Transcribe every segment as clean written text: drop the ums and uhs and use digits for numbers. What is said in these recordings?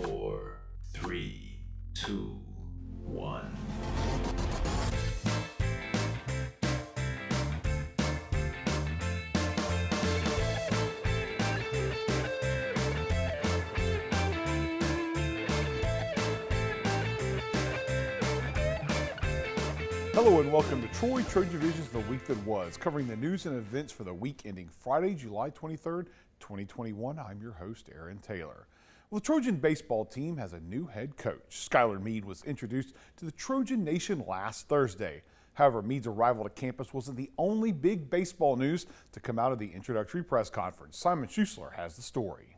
4, 3, 2, 1. Hello and welcome to TrojanVision's The Week That Was, covering the news and events for the week ending Friday, July 23rd, 2021. I'm your host, Aaron Taylor. Well, the Trojan baseball team has a new head coach. Skylar Meade was introduced to the Trojan Nation last Thursday. However, Meade's arrival to campus wasn't the only big baseball news to come out of the introductory press conference. Simon Schuessler has the story.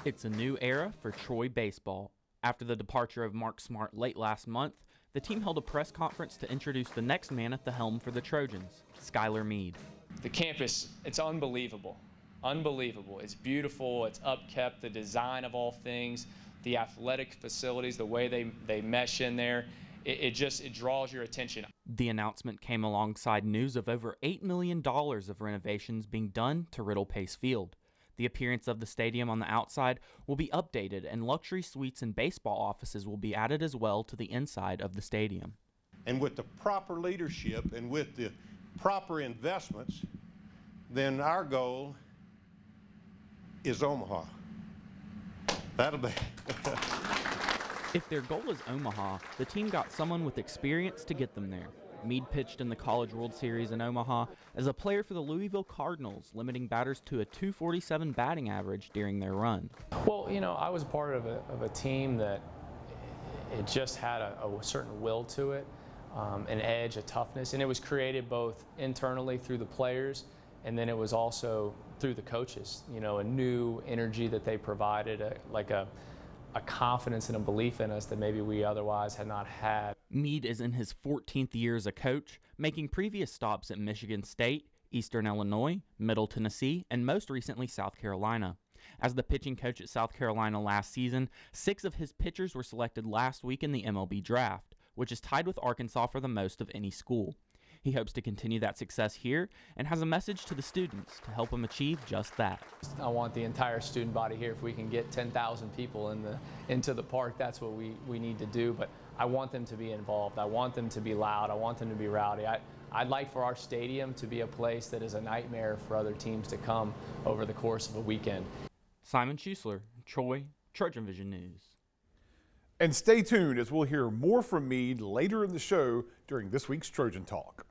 It's a new era for Troy baseball. After the departure of Mark Smart late last month, the team held a press conference to introduce the next man at the helm for the Trojans, Skylar Meade. The campus, it's unbelievable. Unbelievable. It's beautiful, it's upkept, the design of all things, the athletic facilities, the way they mesh in there, it draws your attention. The announcement came alongside news of over $8 million of renovations being done to Riddle Pace Field. The appearance of the stadium on the outside will be updated, and luxury suites and baseball offices will be added as well to the inside of the stadium. And with the proper leadership and with the proper investments, then our goal is Omaha. That'll be. If their goal is Omaha, the team got someone with experience to get them there. Meade pitched in the College World Series in Omaha as a player for the Louisville Cardinals, limiting batters to a .247 batting average during their run. Well, you know, I was part of a team that it just had a certain will to it, an edge, a toughness, and it was created both internally through the players, and then it was also through the coaches. You know, a new energy that they provided, a confidence and a belief in us that maybe we otherwise had not had. Meade is in his 14th year as a coach, making previous stops at Michigan State, Eastern Illinois, Middle Tennessee, and most recently South Carolina. As the pitching coach at South Carolina last season, 6 of his pitchers were selected last week in the MLB draft, which is tied with Arkansas for the most of any school. He hopes to continue that success here and has a message to the students to help them achieve just that. I want the entire student body here. If we can get 10,000 people into the park, that's what we need to do. But I want them to be involved. I want them to be loud. I want them to be rowdy. I'd like for our stadium to be a place that is a nightmare for other teams to come over the course of a weekend. Simon Schuessler, Troy, TrojanVision News. And stay tuned as we'll hear more from Meade later in the show during this week's Trojan Talk.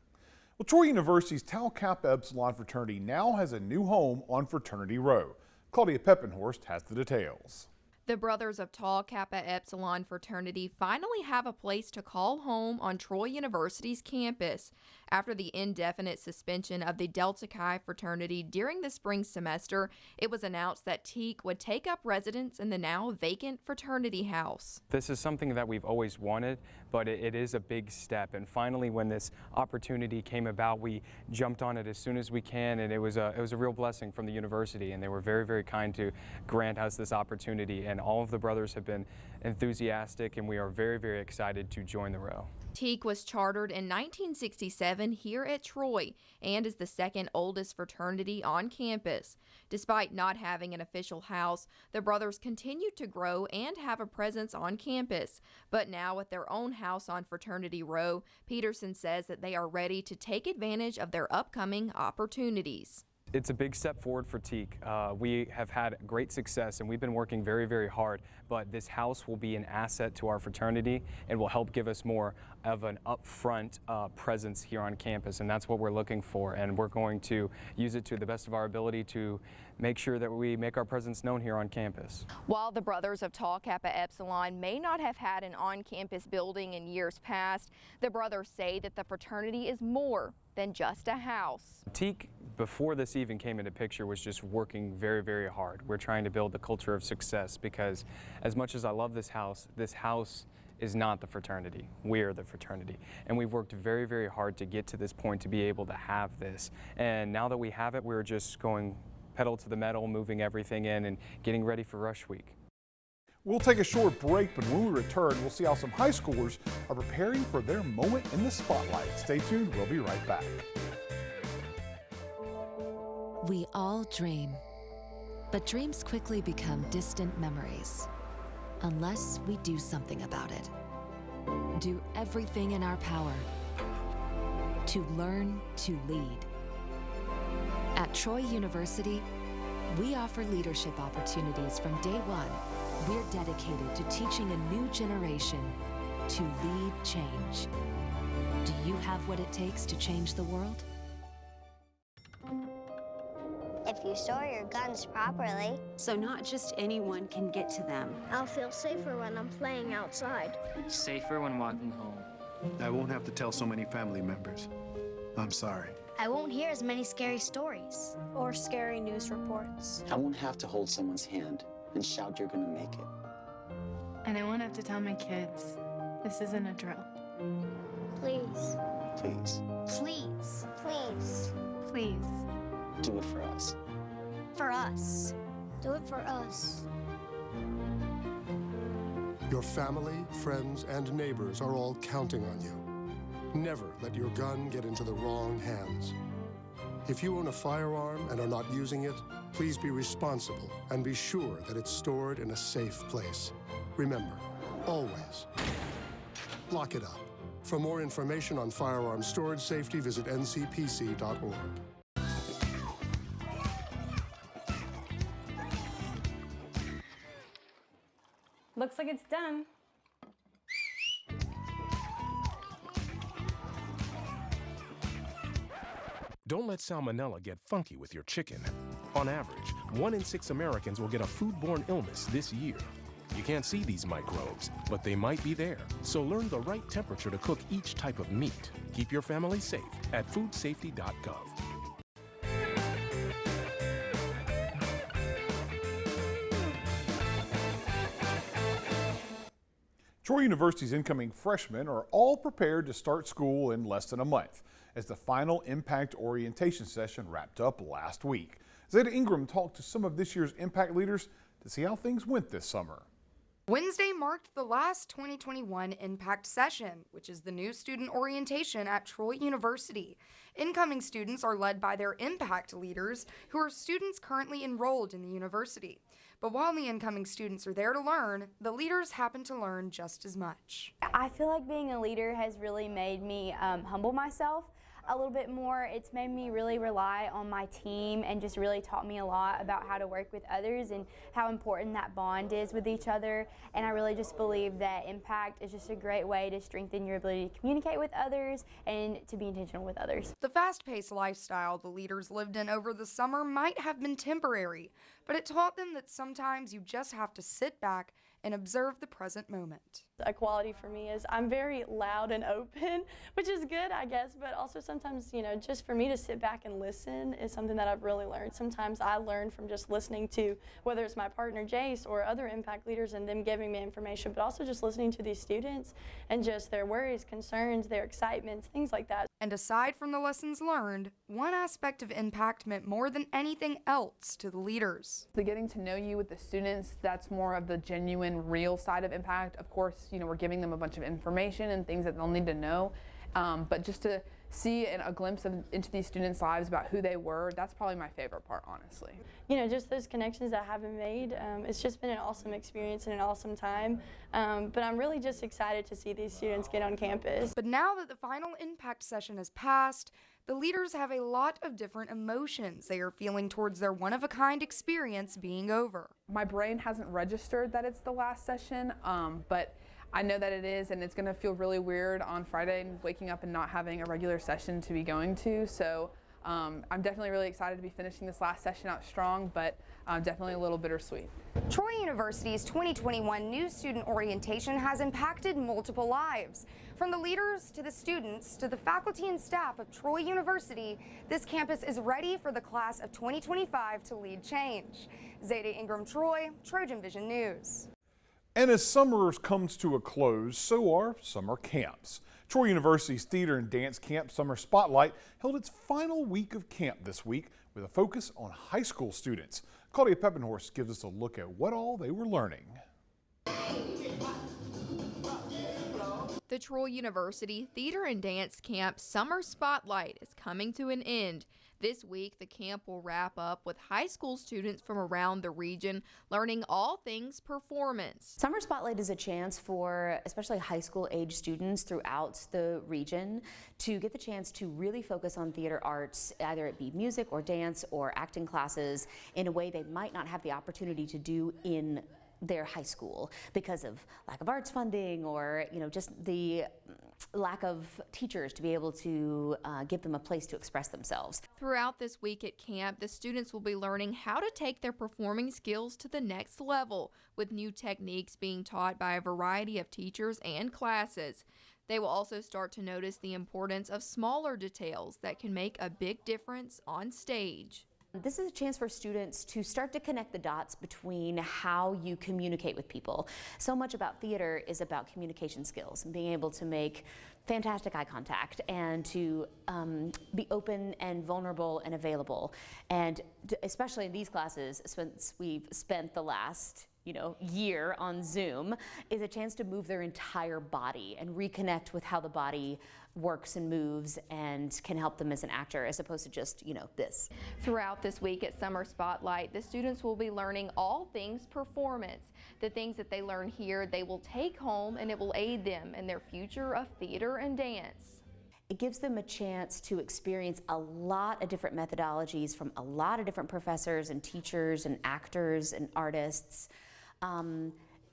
Well, Troy University's Tau Kappa Epsilon fraternity now has a new home on Fraternity Row. Claudia Peppenhorst has the details. The Brothers of Tau Kappa Epsilon fraternity finally have a place to call home on Troy University's campus. After the indefinite suspension of the Delta Chi fraternity during the spring semester, it was announced that Teak would take up residence in the now vacant fraternity house. This is something that we've always wanted, but it is a big step. And finally, when this opportunity came about, we jumped on it as soon as we can, and it was a real blessing from the university, and they were very, very kind to grant us this opportunity. And all of the brothers have been enthusiastic, and we are very, very excited to join the row. Teak was chartered in 1967 here at Troy and is the second oldest fraternity on campus. Despite not having an official house, the brothers continue to grow and have a presence on campus. But now with their own house on Fraternity Row, Peterson says that they are ready to take advantage of their upcoming opportunities. It's a big step forward for Teak. We have had great success and we've been working very, very hard, but this house will be an asset to our fraternity and will help give us more of an upfront presence here on campus, and that's what we're looking for, and we're going to use it to the best of our ability to make sure that we make our presence known here on campus. While the Brothers of Tau Kappa Epsilon may not have had an on-campus building in years past, the brothers say that the fraternity is more than just a house. Teak, before this even came into picture, was just working very, very hard. We're trying to build the culture of success because as much as I love this house is not the fraternity. We're the fraternity. And we've worked very, very hard to get to this point to be able to have this. And now that we have it, we're just going pedal to the metal, moving everything in and getting ready for Rush Week. We'll take a short break, but when we return, we'll see how some high schoolers are preparing for their moment in the spotlight. Stay tuned, we'll be right back. We all dream. But dreams quickly become distant memories, unless we do something about it. Do everything in our power to learn to lead. At Troy University, we offer leadership opportunities from day one. We're dedicated to teaching a new generation to lead change. Do you have what it takes to change the world? If you store your guns properly, so not just anyone can get to them. I'll feel safer when I'm playing outside. Safer when walking home. I won't have to tell so many family members. I'm sorry. I won't hear as many scary stories or scary news reports. I won't have to hold someone's hand and shout you're gonna make it. And I won't have to tell my kids this isn't a drill. Please. Please. Please. Please. Please. Do it for us. For us. Do it for us. Your family, friends, and neighbors are all counting on you. Never let your gun get into the wrong hands. If you own a firearm and are not using it, please be responsible and be sure that it's stored in a safe place. Remember, always, lock it up. For more information on firearm storage safety, visit ncpc.org. Looks like it's done. Don't let salmonella get funky with your chicken. On average, 1 in 6 Americans will get a foodborne illness this year. You can't see these microbes, but they might be there. So learn the right temperature to cook each type of meat. Keep your family safe at foodsafety.gov. Troy University's incoming freshmen are all prepared to start school in less than a month, as the final Impact orientation session wrapped up last week. Zeta Ingram talked to some of this year's Impact leaders to see how things went this summer. Wednesday marked the last 2021 Impact session, which is the new student orientation at Troy University. Incoming students are led by their Impact leaders, who are students currently enrolled in the university. But while the incoming students are there to learn, the leaders happen to learn just as much. I feel like being a leader has really made me humble myself a little bit more. It's made me really rely on my team and just really taught me a lot about how to work with others and how important that bond is with each other. And I really just believe that Impact is just a great way to strengthen your ability to communicate with others and to be intentional with others. The fast-paced lifestyle the leaders lived in over the summer might have been temporary, but it taught them that sometimes you just have to sit back and observe the present moment. A quality for me is I'm very loud and open, which is good, I guess, but also sometimes, just for me to sit back and listen is something that I've really learned. Sometimes I learn from just listening to, whether it's my partner Jace or other Impact leaders and them giving me information, but also just listening to these students and just their worries, concerns, their excitements, things like that. And aside from the lessons learned, one aspect of Impact meant more than anything else to the leaders. The getting to know you with the students, that's more of the genuine, real side of Impact. Of course, we're giving them a bunch of information and things that they'll need to know, but just to see a glimpse into these students' lives about who they were, that's probably my favorite part, honestly. Just those connections that have been made, it's just been an awesome experience and an awesome time, but I'm really just excited to see these students get on campus. But now that the final Impact session has passed, the leaders have a lot of different emotions they are feeling towards their one-of-a-kind experience being over. My brain hasn't registered that it's the last session, but I know that it is, and it's going to feel really weird on Friday waking up and not having a regular session to be going to. So I'm definitely really excited to be finishing this last session out strong, but definitely a little bittersweet. Troy University's 2021 new student orientation has impacted multiple lives. From the leaders to the students to the faculty and staff of Troy University, this campus is ready for the class of 2025 to lead change. Zeta Ingram, Troy, TrojanVision News. And as summer comes to a close, so are summer camps. Troy University's Theater and Dance Camp Summer Spotlight held its final week of camp this week with a focus on high school students. Claudia Peppenhorst gives us a look at what all they were learning. The Troy University Theater and Dance Camp Summer Spotlight is coming to an end. This week, the camp will wrap up with high school students from around the region learning all things performance. Summer Spotlight is a chance for especially high school age students throughout the region to get the chance to really focus on theater arts, either it be music or dance or acting classes, in a way they might not have the opportunity to do in their high school because of lack of arts funding or just the lack of teachers to be able to give them a place to express themselves. Throughout this week at camp, the students will be learning how to take their performing skills to the next level, with new techniques being taught by a variety of teachers and classes. They will also start to notice the importance of smaller details that can make a big difference on stage. This is a chance for students to start to connect the dots between how you communicate with people. So much about theater is about communication skills and being able to make fantastic eye contact and to be open and vulnerable and available. And especially in these classes, since we've spent the last year on Zoom, is a chance to move their entire body and reconnect with how the body works and moves and can help them as an actor, as opposed to just, this. Throughout this week at Summer Spotlight, the students will be learning all things performance. The things that they learn here, they will take home, and it will aid them in their future of theater and dance. It gives them a chance to experience a lot of different methodologies from a lot of different professors and teachers and actors and artists.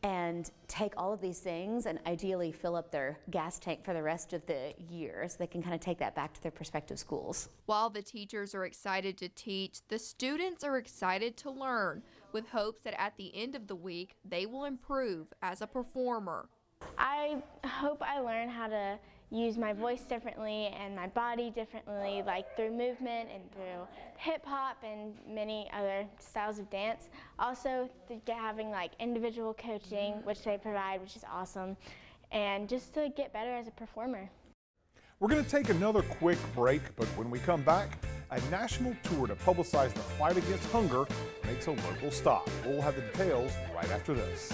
And take all of these things and ideally fill up their gas tank for the rest of the year so they can kind of take that back to their prospective schools. While the teachers are excited to teach, the students are excited to learn, with hopes that at the end of the week they will improve as a performer. I hope I learn how to use my voice differently and my body differently, like through movement and through hip hop and many other styles of dance. Also having like individual coaching, which they provide, which is awesome, and just to get better as a performer. We're going to take another quick break, but when we come back, a national tour to publicize the fight against hunger makes a local stop. We'll have the details right after this.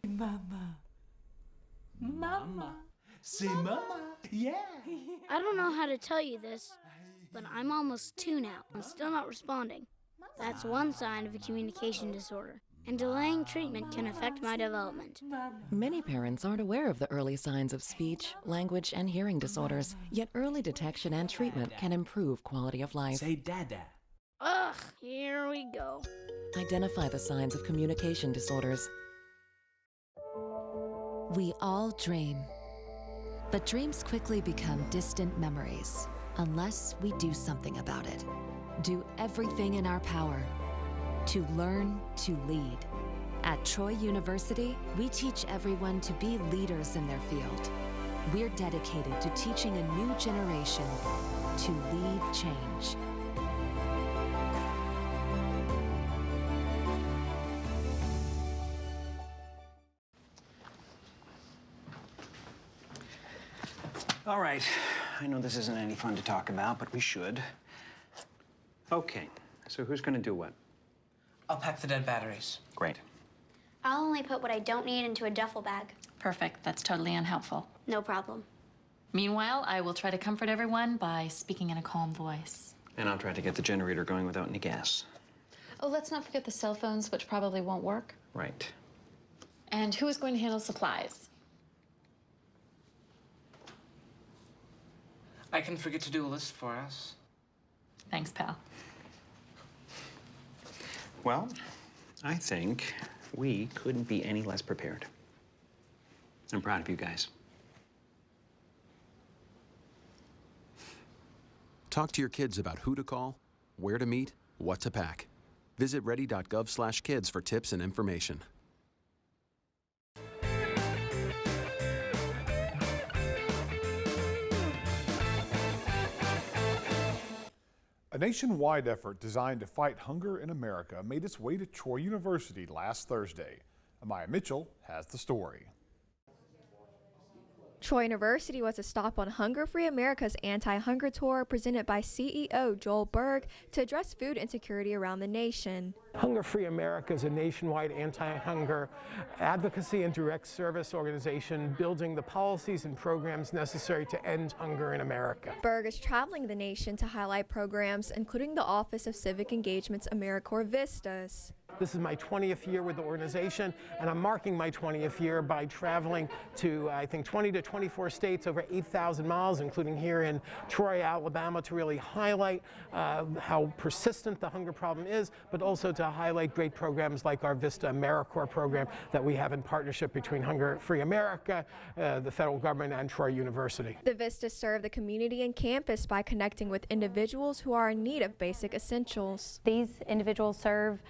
Mama. Mama. Say mama, yeah. I don't know how to tell you this, but I'm almost 2 now and still not responding. That's one sign of a communication disorder, and delaying treatment can affect my development. Many parents aren't aware of the early signs of speech, language, and hearing disorders, yet early detection and treatment can improve quality of life. Say dada. Ugh, here we go. Identify the signs of communication disorders. We all dream. But dreams quickly become distant memories unless we do something about it. Do everything in our power to learn to lead. At Troy University, we teach everyone to be leaders in their field. We're dedicated to teaching a new generation to lead change. All right, I know this isn't any fun to talk about, but we should. Okay, so who's gonna do what? I'll pack the dead batteries. Great. I'll only put what I don't need into a duffel bag. Perfect. That's totally unhelpful. No problem. Meanwhile, I will try to comfort everyone by speaking in a calm voice. And I'll try to get the generator going without any gas. Oh, let's not forget the cell phones, which probably won't work. Right. And who is going to handle supplies? I can forget to do a list for us. Thanks, pal. Well, I think we couldn't be any less prepared. I'm proud of you guys. Talk to your kids about who to call, where to meet, what to pack. Visit ready.gov/kids for tips and information. A nationwide effort designed to fight hunger in America made its way to Troy University last Thursday. Amaya Mitchell has the story. Troy University was a stop on Hunger Free America's anti-hunger tour presented by CEO Joel Berg to address food insecurity around the nation. Hunger Free America is a nationwide anti-hunger advocacy and direct service organization building the policies and programs necessary to end hunger in America. Berg is traveling the nation to highlight programs including the Office of Civic Engagement's AmeriCorps Vistas. This is my 20th year with the organization, and I'm marking my 20th year by traveling to, I think, 20 to 24 states, over 8,000 miles, including here in Troy, Alabama, to really highlight how persistent the hunger problem is, but also to highlight great programs like our Vista AmeriCorps program that we have in partnership between Hunger Free America, the federal government, and Troy University. The Vistas serve the community and campus by connecting with individuals who are in need of basic essentials. These individuals serve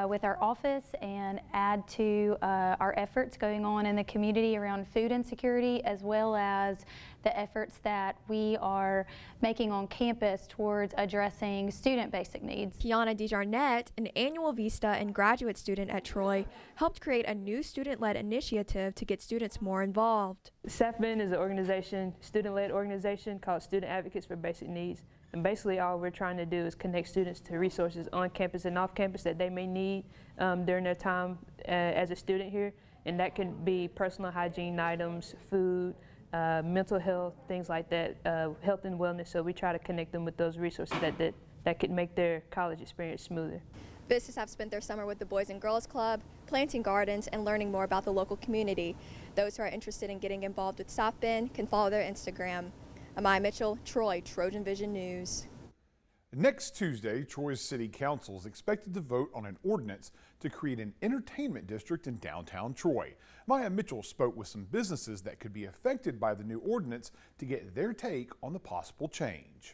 with our office and add to our efforts going on in the community around food insecurity, as well as the efforts that we are making on campus towards addressing student basic needs. Kiana DeJarnette, an annual Vista and graduate student at Troy, helped create a new student-led initiative to get students more involved. SAFBIN is an organization, student-led organization called Student Advocates for Basic Needs. And basically all we're trying to do is connect students to resources on campus and off campus that they may need during their time as a student here. And that can be personal hygiene items, food, mental health, things like that, health and wellness. So we try to connect them with those resources that could make their college experience smoother. Vistas have spent their summer with the Boys and Girls Club, planting gardens, and learning more about the local community. Those who are interested in getting involved with SAFBIN can follow their Instagram. Amaya Mitchell, Troy, TrojanVision News. Next Tuesday, Troy's City Council is expected to vote on an ordinance to create an entertainment district in downtown Troy. Amaya Mitchell spoke with some businesses that could be affected by the new ordinance to get their take on the possible change.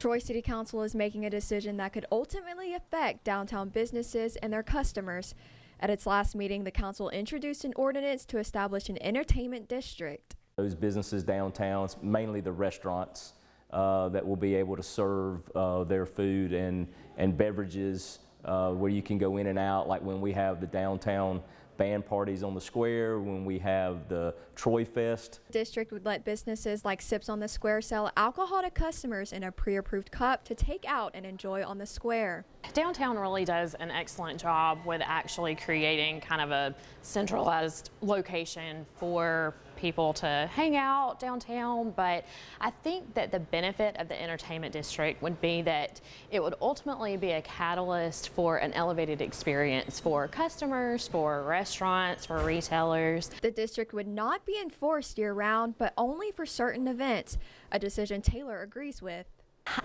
Troy City Council is making a decision that could ultimately affect downtown businesses and their customers. At its last meeting, the council introduced an ordinance to establish an entertainment district. Those businesses downtown, mainly the restaurants, that will be able to serve their food and beverages where you can go in and out, like when we have the downtown band parties on the square, when we have the Troy Fest. The district would let businesses like Sips on the Square sell alcohol to customers in a pre-approved cup to take out and enjoy on the square. Downtown really does an excellent job with actually creating kind of a centralized location for people to hang out downtown, but I think that the benefit of the entertainment district would be that it would ultimately be a catalyst for an elevated experience for customers, for restaurants, for retailers. The district would not be enforced year-round, but only for certain events, a decision Taylor agrees with.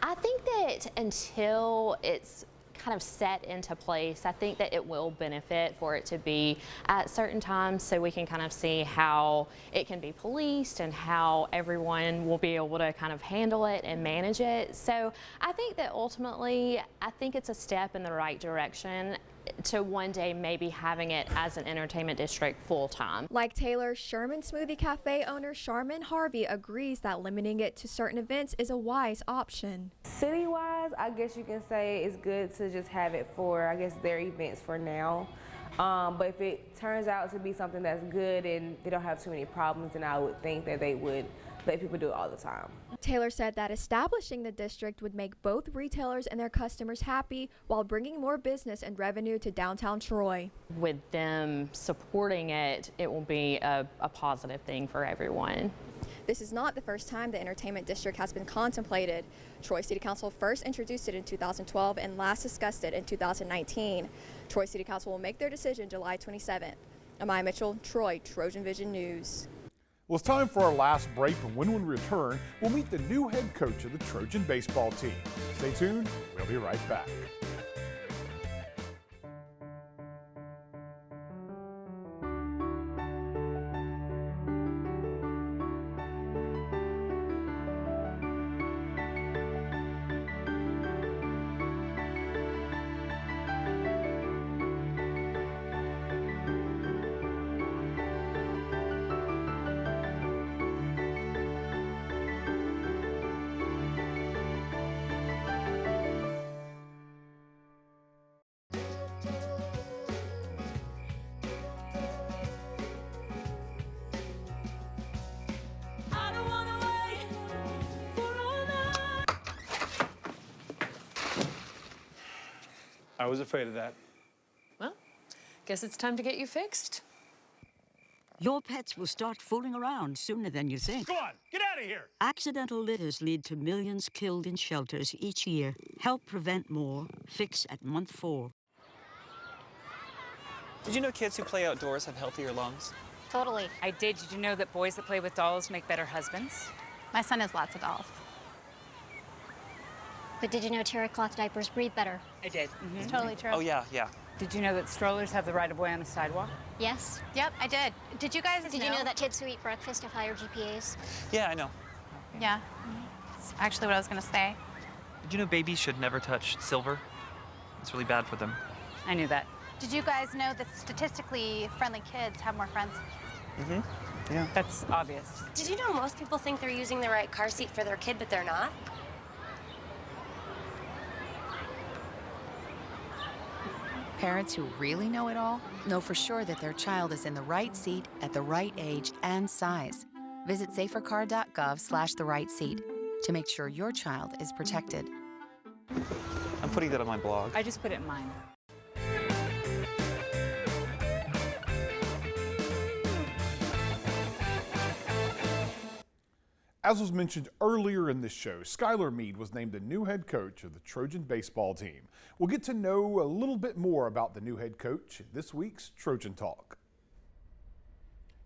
I think that until it's kind of set into place, I think that it will benefit for it to be at certain times so we can kind of see how it can be policed and how everyone will be able to kind of handle it and manage it. So I think that ultimately, I think it's a step in the right direction to one day maybe having it as an entertainment district full-time. Like Taylor, Sherman Smoothie Cafe owner Charmin Harvey agrees that limiting it to certain events is a wise option. City-wise, I guess you can say it's good to just have it for, I guess, their events for now. But if it turns out to be something that's good and they don't have too many problems, then I would think that they would let people do it all the time. Taylor said that establishing the district would make both retailers and their customers happy while bringing more business and revenue to downtown Troy. With them supporting it, it will be a positive thing for everyone. This is not the first time the entertainment district has been contemplated. Troy City Council first introduced it in 2012 and last discussed it in 2019. Troy City Council will make their decision July 27th. Amaya Mitchell, Troy, TrojanVision News. Well, it's time for our last break, and when we return, we'll meet the new head coach of the Trojan baseball team. Stay tuned, we'll be right back. I was afraid of that. Well, guess it's time to get you fixed. Your pets will start fooling around sooner than you think. Go on, get out of here! Accidental litters lead to millions killed in shelters each year. Help prevent more. Fix at month 4. Did you know kids who play outdoors have healthier lungs? Totally. I did. Did you know that boys that play with dolls make better husbands? My son has lots of dolls. But did you know terry cloth diapers breathe better? I did. It's totally true. Oh, yeah, yeah. Did you know that strollers have the right of way on the sidewalk? Yes. Yep, I did. Did you guys Did you know that kids who eat breakfast have higher GPAs? Yeah, I know. Yeah. That's actually what I was going to say. Did you know babies should never touch silver? It's really bad for them. I knew that. Did you guys know that statistically friendly kids have more friends? Mm-hmm. Yeah. That's obvious. Did you know most people think they're using the right car seat for their kid, but they're not? Parents who really know it all know for sure that their child is in the right seat at the right age and size. Visit safercar.gov/the right seat to make sure your child is protected. I'm putting that on my blog. I just put it in mine. As was mentioned earlier in this show, Skylar Meade was named the new head coach of the Trojan baseball team. We'll get to know a little bit more about the new head coach in this week's Trojan Talk.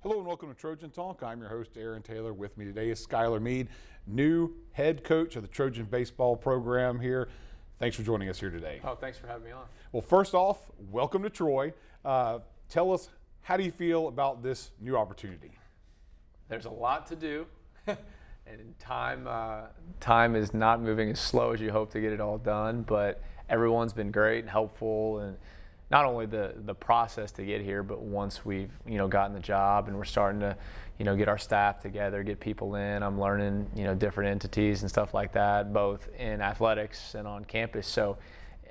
Hello and welcome to Trojan Talk. I'm your host, Aaron Taylor. With me today is Skylar Meade, new head coach of the Trojan baseball program here. Thanks for joining us here today. Oh, thanks for having me on. Well, first off, welcome to Troy. Tell us, how do you feel about this new opportunity? There's a lot to do. And time is not moving as slow as you hope to get it all done, but everyone's been great and helpful, and not only the process to get here, but once we've gotten the job and we're starting to get our staff together, get people in. I'm learning different entities and stuff like that, both in athletics and on campus. So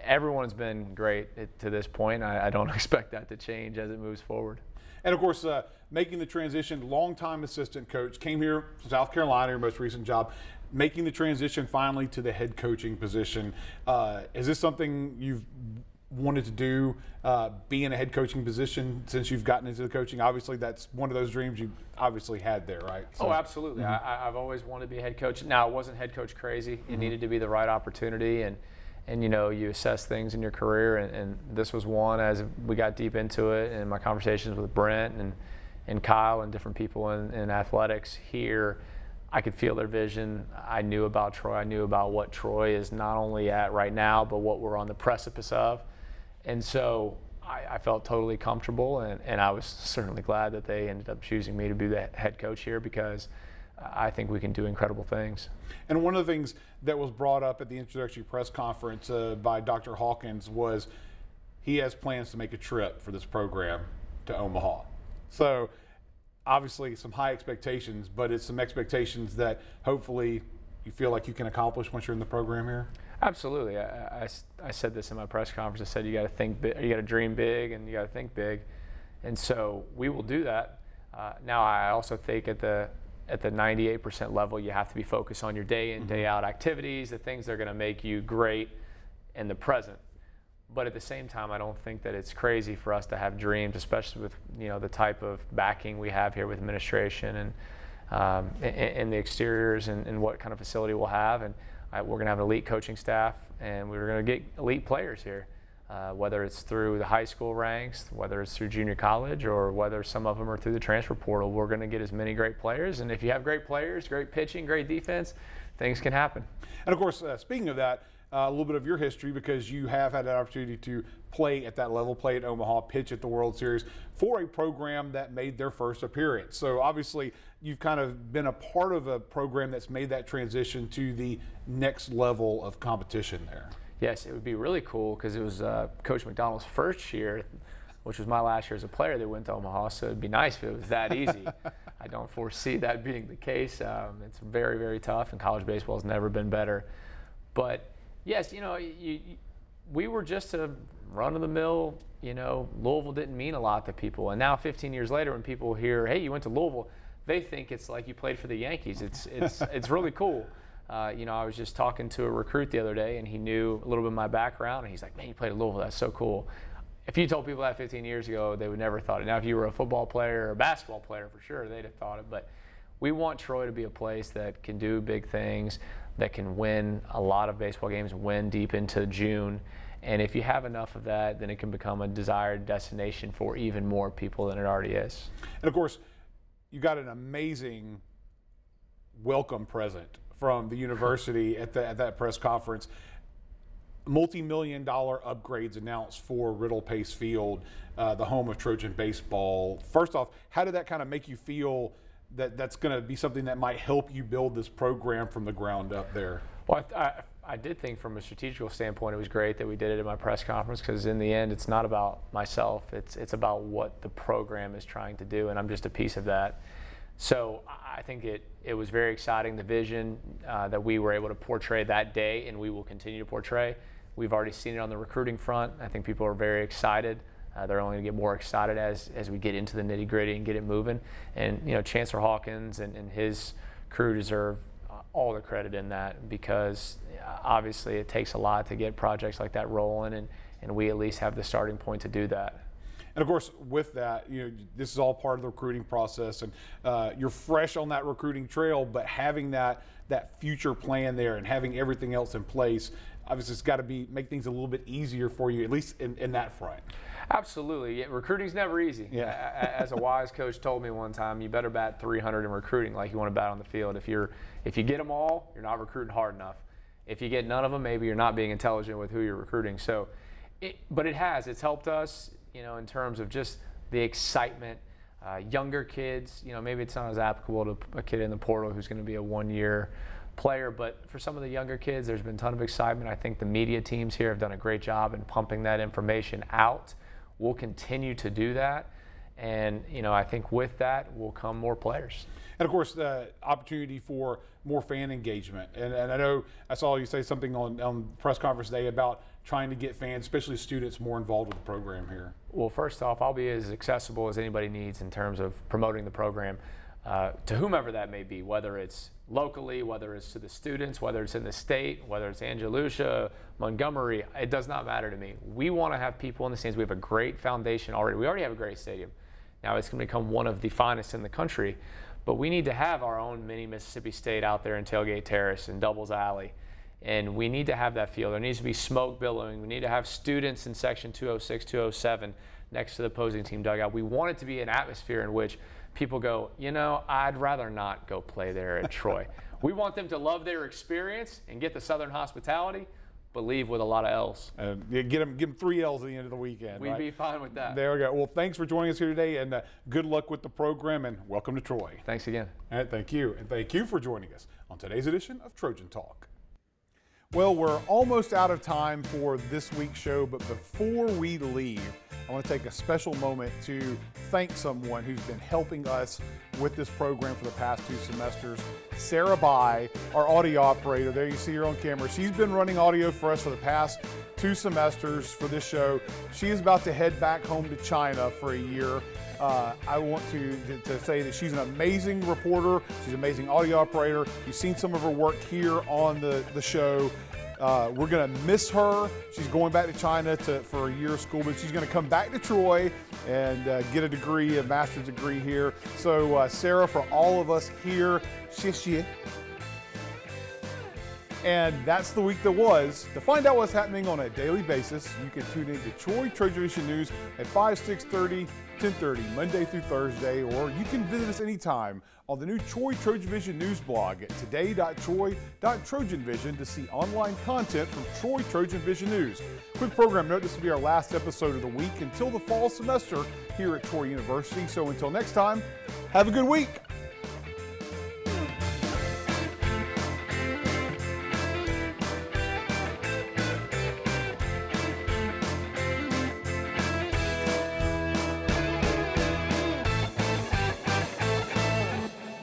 everyone's been great to this point. I don't expect that to change as it moves forward. And of course, making the transition, longtime assistant coach, came here from South Carolina, your most recent job, making the transition finally to the head coaching position. Is this something you've wanted to do, be in a head coaching position since you've gotten into the coaching? Obviously, that's one of those dreams you obviously had there, right? So, absolutely. I've always wanted to be a head coach. Now, I wasn't head coach crazy. It needed to be the right opportunity, and you assess things in your career, and this was one as we got deep into it, and my conversations with Brent and Kyle and different people in athletics here, I could feel their vision. I knew about Troy. I knew about what Troy is not only at right now, but what we're on the precipice of. And so I felt totally comfortable, and I was certainly glad that they ended up choosing me to be the head coach here, because I think we can do incredible things. And one of the things that was brought up at the introductory press conference by Dr. Hawkins was he has plans to make a trip for this program to Omaha. So obviously some high expectations, but it's some expectations that hopefully you feel like you can accomplish once you're in the program here. Absolutely. I said this in my press conference. I said you got to think big, you got to dream big, and you got to think big, and so we will do that. Now I also think at the 98% level, you have to be focused on your day in, day out activities, the things that are going to make you great in the present. But at the same time, I don't think that it's crazy for us to have dreams, especially with the type of backing we have here with administration and the exteriors and what kind of facility we'll have. And we're going to have an elite coaching staff, and we're going to get elite players here, whether it's through the high school ranks, whether it's through junior college, or whether some of them are through the transfer portal. We're going to get as many great players, and if you have great players, great pitching, great defense, things can happen. And of course, speaking of that, a little bit of your history, because you have had an opportunity to play at that level, play at Omaha, pitch at the World Series for a program that made their first appearance. So obviously you've kind of been a part of a program that's made that transition to the next level of competition there. Yes, it would be really cool, because it was Coach McDonald's first year, which was my last year as a player that went to Omaha, so it'd be nice if it was that easy. I don't foresee that being the case. It's very, very tough, and college baseball has never been better. But yes, we were just a run-of-the-mill, Louisville didn't mean a lot to people. And now 15 years later, when people hear, hey, you went to Louisville, they think it's like you played for the Yankees. It's really cool. I was just talking to a recruit the other day, and he knew a little bit of my background, and he's like, man, you played at Louisville, that's so cool. If you told people that 15 years ago, they would never thought it. Now, if you were a football player or a basketball player, for sure, they'd have thought it. But we want Troy to be a place that can do big things, that can win a lot of baseball games, win deep into June. And if you have enough of that, then it can become a desired destination for even more people than it already is. And of course, you got an amazing welcome present from the university at that press conference. Multi-million-dollar upgrades announced for Riddle Pace Field, the home of Trojan baseball. First off, how did that kind of make you feel that that's going to be something that might help you build this program from the ground up there? Well, I did think from a strategical standpoint it was great that we did it at my press conference, because in the end it's not about myself, it's about what the program is trying to do, and I'm just a piece of that. So I think it was very exciting, the vision that we were able to portray that day, and we will continue to portray. We've already seen it on the recruiting front. I think people are very excited. They're only going to get more excited as we get into the nitty-gritty and get it moving. And Chancellor Hawkins and his crew deserve all the credit in that, because obviously it takes a lot to get projects like that rolling, and we at least have the starting point to do that. And of course, with that, this is all part of the recruiting process, and you're fresh on that recruiting trail, but having that future plan there and having everything else in place, obviously it's got to make things a little bit easier for you, at least in that front. Absolutely. Recruiting's never easy. Yeah. As a wise coach told me one time, you better bat 300 in recruiting like you want to bat on the field. If you get them all, you're not recruiting hard enough. If you get none of them, maybe you're not being intelligent with who you're recruiting. So, but it's helped us, in terms of just the excitement. Younger kids, maybe it's not as applicable to a kid in the portal who's going to be a one-year player, but for some of the younger kids, there's been a ton of excitement. I think the media teams here have done a great job in pumping that information out. We'll continue to do that, and I think with that will come more players. And of course, the opportunity for more fan engagement. And I know I saw you say something on press conference day about trying to get fans, especially students, more involved with the program here. Well, first off, I'll be as accessible as anybody needs in terms of promoting the program to whomever that may be, whether it's locally, whether it's to the students, whether it's in the state, whether it's Andalusia, Montgomery. It does not matter to me. We want to have people in the stands. We have a great foundation already. We already have a great stadium. Now it's going to become one of the finest in the country, but we need to have our own mini Mississippi State out there in Tailgate Terrace and Doubles Alley. And we need to have that field. There needs to be smoke billowing. We need to have students in section 206, 207 next to the opposing team dugout. We want it to be an atmosphere in which people go, I'd rather not go play there at Troy. We want them to love their experience and get the Southern hospitality, but leave with a lot of L's. Give them 3 L's at the end of the weekend. We'd be fine with that. There we go. Well, thanks for joining us here today, and good luck with the program, and welcome to Troy. Thanks again. All right, thank you. And thank you for joining us on today's edition of Trojan Talk. Well, we're almost out of time for this week's show, but before we leave, I want to take a special moment to thank someone who's been helping us with this program for the past 2 semesters. Sarah Bai, our audio operator, there you see her on camera. She's been running audio for us for the past 2 semesters for this show. She is about to head back home to China for a year. I want to say that she's an amazing reporter. She's an amazing audio operator. You've seen some of her work here on the show. We're going to miss her. She's going back to China for a year of school, but she's going to come back to Troy and get a master's degree here. So Sarah, for all of us here, xie. And that's the week that was. To find out what's happening on a daily basis, you can tune in to Troy TrojanVision News at 5, 6:30, 10:30, Monday through Thursday, or you can visit us anytime on the new Troy TrojanVision News blog at today.troy.trojanvision to see online content from Troy TrojanVision News. Quick program note, this will be our last episode of the week until the fall semester here at Troy University. So until next time, have a good week.